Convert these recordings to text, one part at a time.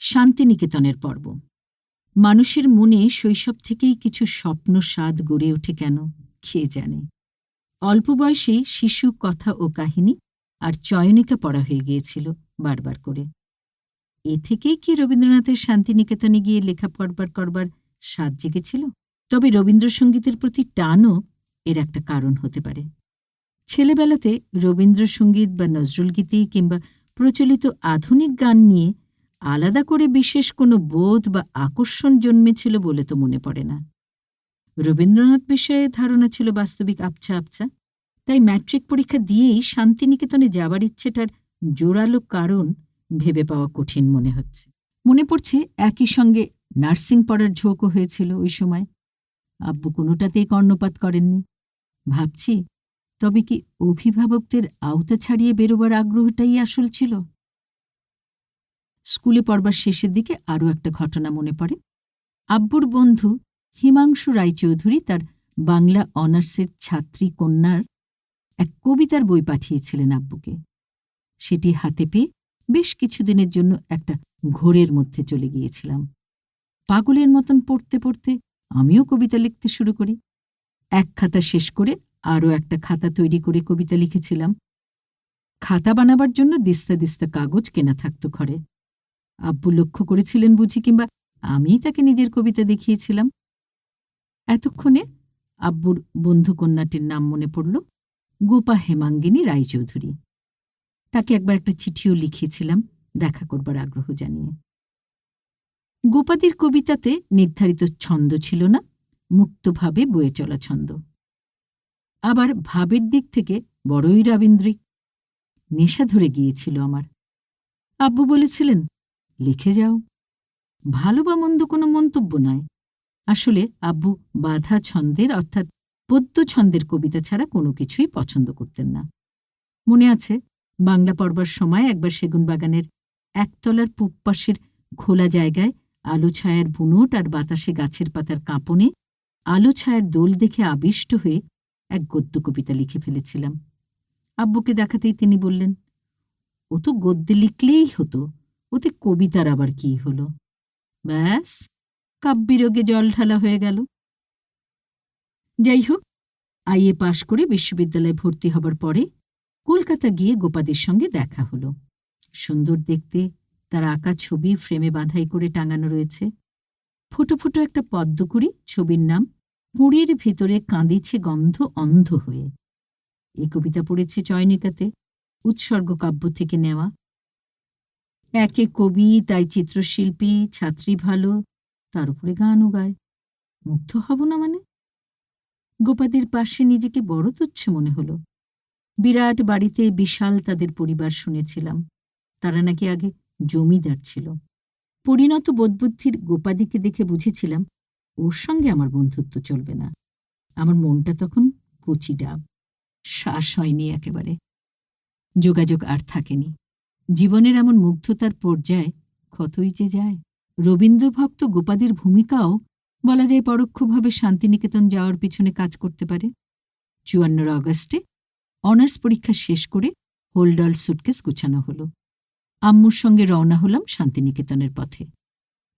শান্তিনিকেতনের পর্ব। মানুষের মনে শৈশব থেকেই কিছু স্বপ্ন স্বাদ গড়ে ওঠে কেন কে জানে। অল্প বয়সেই শিশু কথা ও কাহিনী আর চয়নিকা পড়া হয়ে গিয়েছিল বারবার করে। এ থেকেই কি রবীন্দ্রনাথের শান্তিনিকেতনে গিয়ে লেখা করবার স্বাদ জেগেছিল? তবে রবীন্দ্রসঙ্গীতের প্রতি টানও এর একটা কারণ হতে পারে। ছেলেবেলাতে রবীন্দ্রসঙ্গীত বা নজরুলগীতি কিংবা প্রচলিত আধুনিক গান নিয়ে আলাদা করে বিশেষ কোনো বোধ বা আকর্ষণ জন্মেছিল বলে তো মনে পড়ে না। রবীন্দ্রনাথ বিষয়ে ধারণা ছিল বাস্তবিক আবছা আবছা। তাই ম্যাট্রিক পরীক্ষা দিয়েই শান্তিনিকেতনে যাবার ইচ্ছেটার জোরালো কারণ ভেবে পাওয়া কঠিন মনে হচ্ছে। মনে পড়ছে একই সঙ্গে নার্সিং পড়ার ঝোঁকও হয়েছিল ওই সময়। আব্বু কোনোটাতেই কর্ণপাত করেননি। ভাবছি, তবে কি অভিভাবকদের আওতা ছাড়িয়ে বেরোবার আগ্রহটাই আসল ছিল? স্কুলে পড়বার শেষের দিকে আরও একটা ঘটনা মনে পড়ে। আব্বুর বন্ধু হিমাংশু রায়চৌধুরী তার বাংলা অনার্সের ছাত্রী কন্যার এক কবিতার বই পাঠিয়েছিলেন আব্বুকে। সেটি হাতে পেয়ে বেশ কিছুদিনের জন্য একটা ঘোরের মধ্যে চলে গিয়েছিলাম। পাগলের মতন পড়তে পড়তে আমিও কবিতা লিখতে শুরু করি। এক খাতা শেষ করে আরও একটা খাতা তৈরি করে কবিতা লিখেছিলাম। খাতা বানাবার জন্য দিস্তা দিস্তা কাগজ কেনা থাকত ঘরে। আব্বু লক্ষ্য করেছিলেন বুঝি, কিংবা আমিই তাকে নিজের কবিতা দেখিয়েছিলাম। এতক্ষণে আব্বুর বন্ধু কন্যাটির নাম মনে পড়ল, গোপা হেমাঙ্গিনী রায়চৌধুরী। তাকে একবার একটা চিঠিও লিখিয়েছিলাম দেখা করবার আগ্রহ জানিয়ে। গোপাদির কবিতাতে নির্ধারিত ছন্দ ছিল না, মুক্তভাবে বয়ে চলা ছন্দ। আবার ভাবের দিক থেকে বড়ই রবীন্দ্রিক। নেশা ধরে গিয়েছিল আমার। আব্বু বলেছিলেন, লিখে যাও। ভালো বা মন্দ কোনো মন্তব্য নয়। আসলে আব্বু বাঁধা ছন্দের অর্থাৎ পদ্য ছন্দের কবিতা ছাড়া কোনো কিছুই পছন্দ করতেন না। মনে আছে, বাংলা পড়বার সময় একবার সেগুনবাগানের একতলার পূব পাশের খোলা জায়গায় আলো ছায়ার বুনোট আর বাতাসে গাছের পাতার কাঁপনে আলো ছায়ার দোল দেখে আবিষ্ট হয়ে এক গদ্য কবিতা লিখে ফেলেছিলাম। আব্বুকে দেখাতেই তিনি বললেন, ও তো গদ্যে লিখলেই হতো, ওতে কবিতার আবার কি হলো? ব্যাস, কাব্যবিয়োগে জল ঢালা হয়ে গেল। যাই হোক, আইএ পাশ করে বিশ্ববিদ্যালয়ে ভর্তি হবার পরে কলকাতা গিয়ে গোপাদের সঙ্গে দেখা হলো। সুন্দর দেখতে, তার আঁকা ছবি ফ্রেমে বাঁধাই করে টাঙানো রয়েছে। ফুটো ফুটো একটা পদ্মকুঁড়ি, ছবির নাম কুঁড়ির ভিতরে কাঁদিছে গন্ধ অন্ধ হয়ে। এই কবিতা পড়েছে চয়নিকাতে, উৎসর্গ কাব্য থেকে নেওয়া। একে কবি, তাই চিত্রশিল্পী, ছাত্রী ভালো, তার উপরে গানও গায়। মুগ্ধ হব না মানে? গোপাদের পাশে নিজেকে বড় তুচ্ছ মনে হলো। বিরাট বাড়িতে বিশাল তাদের পরিবার শুনেছিলাম। তারা নাকি আগে জমিদার ছিল। পরিণত বোধবুদ্ধির গোপাদিকে দেখে বুঝেছিলাম ওর সঙ্গে আমার বন্ধুত্ব চলবে না। আমার মনটা তখন কচি ডাব, শ্বাস হয়নি একেবারে। যোগাযোগ আর থাকেনি। জীবনের এমন মুগ্ধতার পর্যায়ে ক্ষতই যে যায়। রবীন্দ্রভক্ত গোপাদের ভূমিকাও বলা যায় পরোক্ষভাবে শান্তিনিকেতন যাওয়ার পিছনে কাজ করতে পারে। ৫৪ অগস্টে অনার্স পরীক্ষা শেষ করে হোলডল সুটকেস গুছানো হলো। আম্মুর সঙ্গে রওনা হলাম শান্তিনিকেতনের পথে।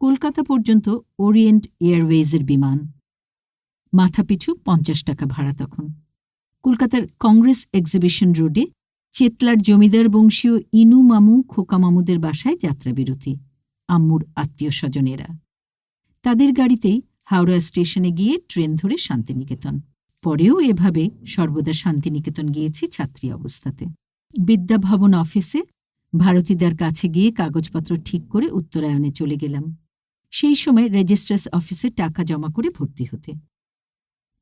কলকাতা পর্যন্ত ওরিয়েন্ট এয়ারওয়েজের বিমান। মাথাপিছু ৫০ টাকা ভাড়া তখন। কলকাতার কংগ্রেস এক্সিবিশন রোডে চেতলার জমিদার বংশীয় ইনু মামু খোকা মামুদের বাসায় যাত্রাবিরতি। আম্মুর আত্মীয় স্বজনেরা। তাদের গাড়িতেই হাওড়া স্টেশনে গিয়ে ট্রেন ধরে শান্তিনিকেতন। পরেও এভাবে সর্বদা শান্তিনিকেতন গিয়েছি ছাত্রী অবস্থাতে। বিদ্যাভবন অফিসে ভারতীদার কাছে গিয়ে কাগজপত্র ঠিক করে উত্তরায়ণে চলে গেলাম। সেই সময় রেজিস্ট্রার্স অফিসে টাকা জমা করে ভর্তি হতে।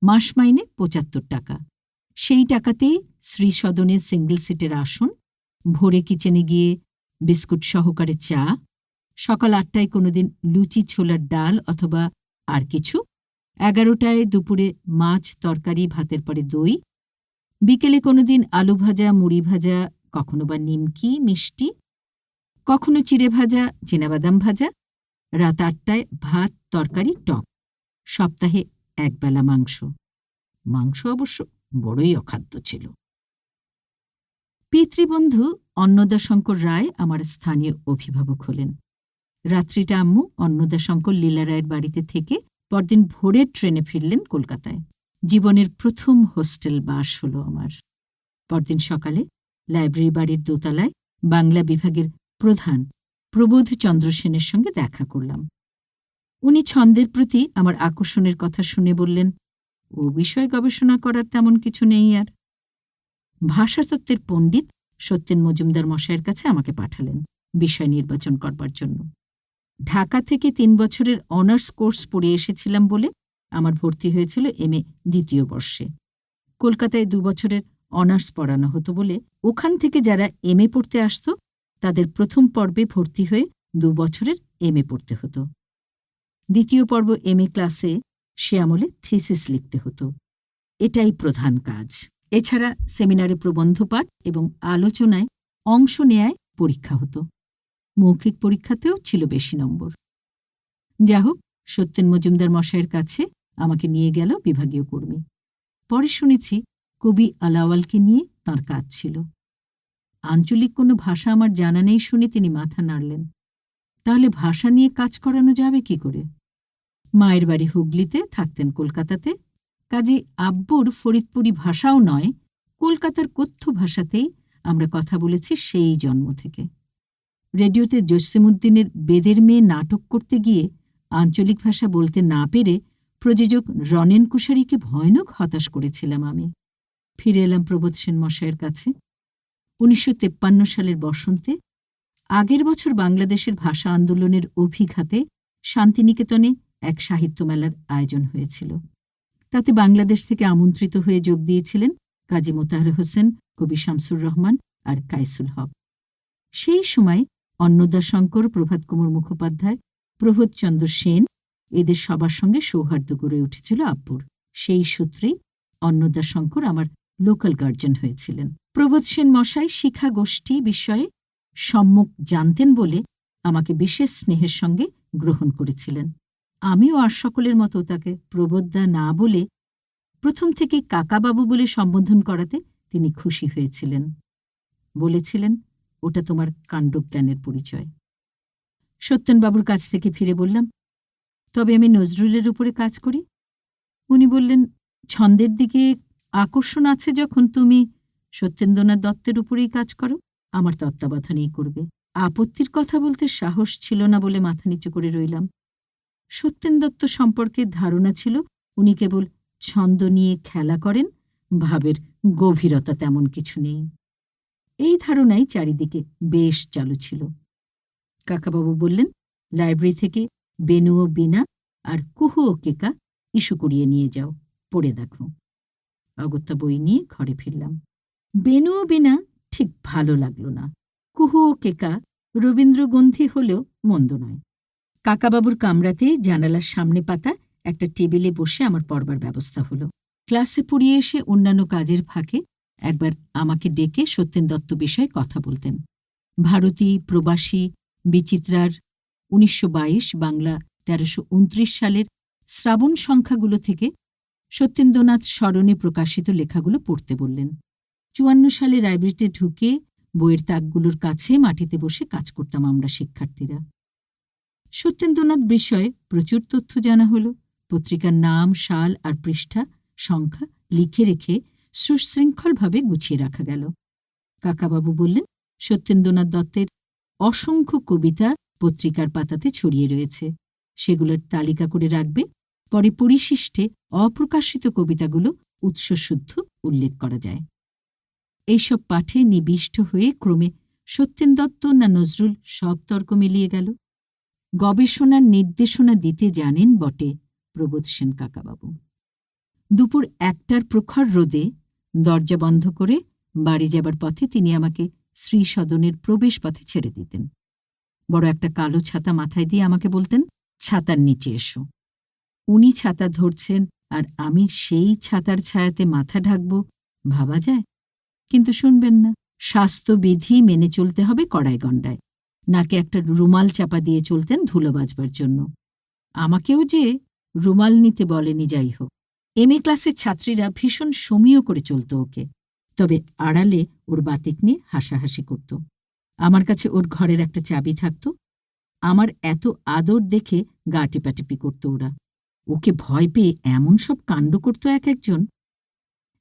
মাস মাইনে ৭৫ টাকা। সেই টাকাতেই শ্রী সদনের সিঙ্গল সিটের আসন, ভোরে কিচেনে গিয়ে বিস্কুট সহকারে চা, সকাল ৮টায় কোনোদিন লুচি ছোলার ডাল অথবা আর কিছু, ১১টায় দুপুরে মাছ তরকারি ভাতের পরে দই, বিকেলে কোনোদিন আলু ভাজা মুড়ি ভাজা, কখনো বা নিমকি মিষ্টি, কখনো চিড়ে ভাজা চীনাবাদাম ভাজা, রাত ৮টায় ভাত তরকারি টক, সপ্তাহে একবেলা মাংস। মাংস অবশ্য বড়ই অখাদ্য ছিল। পিতৃবন্ধু অন্নদাশঙ্কর রায় আমার স্থানীয় অভিভাবক হলেন। রাত্রিটা আম্মু অন্নদাশঙ্কর লীলা রায়ের বাড়িতে থেকে পরদিন ভোরের ট্রেনে ফিরলেন কলকাতায়। জীবনের প্রথম হোস্টেল বাস হল আমার। পরদিন সকালে লাইব্রেরি বাড়ির দোতলায় বাংলা বিভাগের প্রধান প্রবোধচন্দ্র সেনের সঙ্গে দেখা করলাম। উনি ছন্দের প্রতি আমার আকর্ষণের কথা শুনে বললেন, ও বিষয়ে গবেষণা করার তেমন কিছু নেই আর। ভাষাতত্ত্বের পণ্ডিত সত্যেন মজুমদার মশাইয়ের কাছে আমাকে পাঠালেন বিষয় নির্বাচন করবার জন্য। ঢাকা থেকে 3 বছরের অনার্স কোর্স পড়ে এসেছিলাম বলে আমার ভর্তি হয়েছিল এমএ দ্বিতীয় বর্ষে। কলকাতায় 2 বছরের অনার্স পড়ানো হতো বলে ওখান থেকে যারা এমএ পড়তে আসত তাদের প্রথম পর্বে ভর্তি হয়ে 2 বছরের এমএ পড়তে হতো। দ্বিতীয় পর্ব এমএ ক্লাসে সে আমলে থিসিস লিখতে হতো। এটাই প্রধান কাজ। এছাড়া সেমিনারে প্রবন্ধ পাঠ এবং আলোচনায় অংশ নেয়ায় পরীক্ষা হতো। মৌখিক পরীক্ষাতেও ছিল বেশি নম্বর। যা হোক, সত্যেন মজুমদার মশাইয়ের কাছে আমাকে নিয়ে গেল বিভাগীয় কর্মী। পরে শুনেছি কবি আলাওয়ালকে নিয়ে তাঁর কাজ ছিল। আঞ্চলিক কোনো ভাষা আমার জানা নেই শুনে তিনি মাথা নাড়লেন। তাহলে ভাষা নিয়ে কাজ করানো যাবে কি করে? মায়ের বাড়ি হুগলিতে, থাকতেন কলকাতাতে। কাজে আব্বুর ফরিদপুরি ভাষাও নয়, কলকাতার কথ্য ভাষাতেই আমরা কথা বলেছি সেই জন্ম থেকে। রেডিওতে জসিমউদ্দিনের বেদের মেয়ে নাটক করতে গিয়ে আঞ্চলিক ভাষা বলতে না পেরে প্রযোজক রনেন কুশারিকে ভয়ানক হতাশ করেছিলাম আমি। ফিরে এলাম প্রবোধ সেন মশাইয়ের কাছে 1953 সালের বসন্তে। আগের বছর বাংলাদেশের ভাষা আন্দোলনের অভিঘাতে শান্তিনিকেতনে এক সাহিত্য মেলার আয়োজন হয়েছিল। তাতে বাংলাদেশ থেকে আমন্ত্রিত হয়ে যোগ দিয়েছিলেন কাজী মোতাহার হোসেন, কবি শামসুর রহমান আর কাইসুল হক। সেই সময় অন্নদাশঙ্কর, প্রভাত কুমার মুখোপাধ্যায়, প্রবোধচন্দ্র সেন এদের সবার সঙ্গে সৌহার্দ্য গড়ে উঠেছিল আব্বুর। সেই সূত্রেই অন্নদাশঙ্কর আমার লোকাল গার্জিয়ান হয়েছিলেন। প্রবোধ সেন মশাই শিক্ষা গোষ্ঠী বিষয়ে সম্যক জানতেন বলে আমাকে বিশেষ স্নেহের সঙ্গে গ্রহণ করেছিলেন। আমিও আর সকলের মতো তাকে প্রবোধদা না বলে প্রথম থেকে কাকাবাবু বলে সম্বোধন করাতে তিনি খুশি হয়েছিলেন। বলেছিলেন, ওটা তোমার কাণ্ডজ্ঞানের পরিচয়। সত্যেনবাবুর কাছ থেকে ফিরে বললাম, তবে আমি নজরুলের উপরে কাজ করি। উনি বললেন, ছন্দের দিকে আকর্ষণ আছে যখন তুমি সত্যেন্দ্রনাথ দত্তের উপরেই কাজ করো, আমার তত্ত্বাবধানেই করবে। আপত্তির কথা বলতে সাহস ছিল না বলে মাথা নিচু করে রইলাম। সত্যেন দত্ত সম্পর্কে ধারণা ছিল উনি কেবল ছন্দ নিয়ে খেলা করেন, ভাবের গভীরতা তেমন কিছু নেই। এই ধারণাই চারিদিকে বেশ চালু ছিল। কাকাবাবু বললেন, লাইব্রেরি থেকে বেনু ও বিনা আর কুহু ও কেকা ইস্যু করিয়ে নিয়ে যাও, পড়ে দেখো। অগত্যা বই নিয়ে ঘরে ফিরলাম। বেনু ও বিনা ঠিক ভালো লাগল না। কুহু ও কেকা রবীন্দ্রগ্রন্থি হলেও মন্দ নয়। কাকাবাবুর কামরাতেই জানালার সামনে পাতা একটা টেবিলে বসে আমার পড়বার ব্যবস্থা হলো। ক্লাসে পড়িয়ে এসে অন্যান্য কাজের ফাঁকে একবার আমাকে ডেকে সত্যেন দত্ত বিষয়ে কথা বলতেন। ভারতী, প্রবাসী, বিচিত্রার 1922 বাংলা 1329 সালের শ্রাবণ সংখ্যাগুলো থেকে সত্যেন্দ্রনাথ স্মরণে প্রকাশিত লেখাগুলো পড়তে বললেন। 54 সালে লাইব্রেরিতে ঢুকে বইয়ের তাকগুলোর কাছে মাটিতে বসে কাজ করতাম আমরা শিক্ষার্থীরা। সত্যেন্দ্রনাথ বিষয়ে প্রচুর তথ্য জানা হল। পত্রিকার নাম, সাল আর পৃষ্ঠা সংখ্যা লিখে রেখে সুশৃঙ্খলভাবে গুছিয়ে রাখা গেল। কাকাবাবু বললেন, সত্যেন্দ্রনাথ দত্তের অসংখ্য কবিতা পত্রিকার পাতাতে ছড়িয়ে রয়েছে, সেগুলোর তালিকা করে রাখবে। পরে পরিশিষ্টে অপ্রকাশিত কবিতাগুলো উৎসশুদ্ধ উল্লেখ করা যায়। এইসব পাঠে নিবিষ্ট হয়ে ক্রমে সত্যেন দত্ত না নজরুল সব তর্ক মিলিয়ে গেল। গবেষণার নির্দেশনা দিতে জানেন বটে প্রবোধ সেন কাকাবাবু। দুপুর 1টার প্রখর রোদে দরজা বন্ধ করে বাড়ি যাবার পথে তিনি আমাকে শ্রীসদনের প্রবেশ পথে ছেড়ে দিতেন। বড় একটা কালো ছাতা মাথায় দিয়ে আমাকে বলতেন, ছাতার নিচে এসো। উনি ছাতা ধরছেন আর আমি সেই ছাতার ছায়াতে মাথা ঢাকব, ভাবা যায়? কিন্তু শুনবেন না। স্বাস্থ্যবিধি মেনে চলতে হবে কড়াই গণ্ডায়। নাকে একটা রুমাল চাপা দিয়ে চলতেন ধুলো বাজবার জন্য। আমাকেও যে রুমাল নিতে বলেনি, যাই হোক। এমএ ক্লাসের ছাত্রীরা ভীষণ সমীহ করে চলত ওকে, তবে আড়ালে ওর বাতিক নিয়ে হাসাহাসি করত। আমার কাছে ওর ঘরের একটা চাবি থাকত। আমার এত আদর দেখে গা টেপাটেপি করত ওরা। ওকে ভয় পেয়ে এমন সব কাণ্ড করত এক একজন।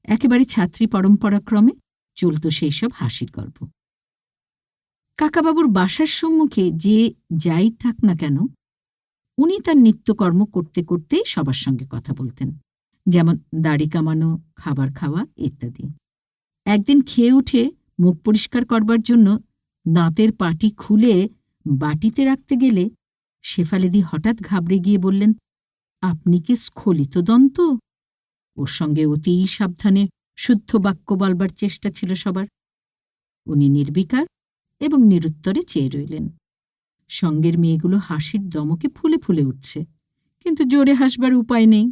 একেবারে ছাত্রী পরম্পরাক্রমে চলত সেই সব হাসির গল্প। কাকাবাবুর বাসার সম্মুখে যে যাই থাক না কেন, উনি তার নিত্যকর্ম করতে করতেই সবার সঙ্গে কথা বলতেন, যেমন দাড়ি কামানো, খাবার খাওয়া ইত্যাদি। একদিন খেয়ে উঠে মুখ পরিষ্কার করবার জন্য দাঁতের পাটি খুলে বাটিতে রাখতে গেলে শেফালিদি হঠাৎ ঘাবড়ে গিয়ে বললেন, আপনি কি স্খলিত দন্ত? ওর সঙ্গে অতি সাবধানে শুদ্ধ বাক্য বলবার চেষ্টা ছিল সবার। উনি নির্বিকার এবং নিরুত্তরে চেয়ে রইলেন। সঙ্গের মেয়েগুলো হাসির দমকে ফুলে ফুলে উঠছে, কিন্তু জোরে হাসবার উপায় নেই।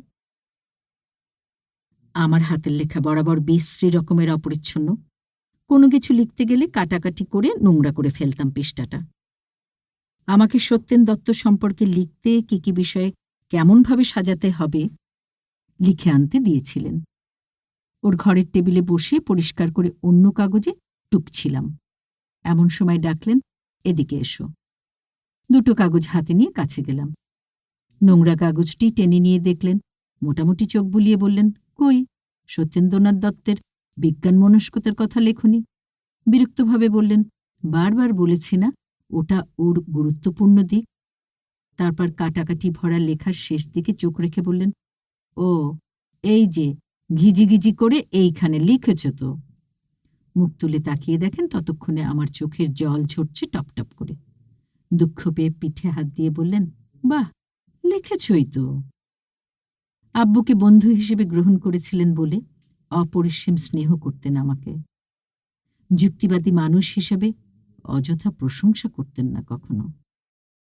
আমার হাতের লেখা বরাবর বিশ্রী রকমের অপরিচ্ছন্ন। কোনো কিছু লিখতে গেলে কাটাকাটি করে নোংরা করে ফেলতাম পৃষ্ঠাটা। আমাকে সত্যেন দত্ত সম্পর্কে লিখতে কি কি বিষয়ে কেমনভাবে সাজাতে হবে লিখে আনতে দিয়েছিলেন। ওর ঘরের টেবিলে বসে পরিষ্কার করে অন্য কাগজে টুকছিলাম। এমন সময় ডাকলেন, এদিকে এসো। দুটো কাগজ হাতে নিয়ে কাছে গেলাম। নোংরা কাগজটি টেনে নিয়ে দেখলেন, মোটামুটি চোখ বুলিয়ে বললেন, কই, সত্যেন্দ্রনাথ দত্তের বিজ্ঞান মনস্কতার কথা লেখনি? বিরক্তভাবে বললেন, বারবার বলেছি না, ওটা ওর গুরুত্বপূর্ণ দিক। তারপর কাটাকাটি ভরা লেখার শেষ দিকে চোখ রেখে বললেন, ও, এই যে ঘিজিঘিজি করে এইখানে লিখেছ তো। মুখ তুলে তাকিয়ে দেখেন ততক্ষণে আমার চোখের জল ঝরছে টপটপ করে। দুঃখ পেয়ে পিঠে হাত দিয়ে বললেন, বাহ, লিখেছই তো। আব্বুকে বন্ধু হিসেবে গ্রহণ করেছিলেন বলে অপরিসীম স্নেহ করতেন আমাকে। যুক্তিবাদী মানুষ হিসেবে অযথা প্রশংসা করতেন না কখনো।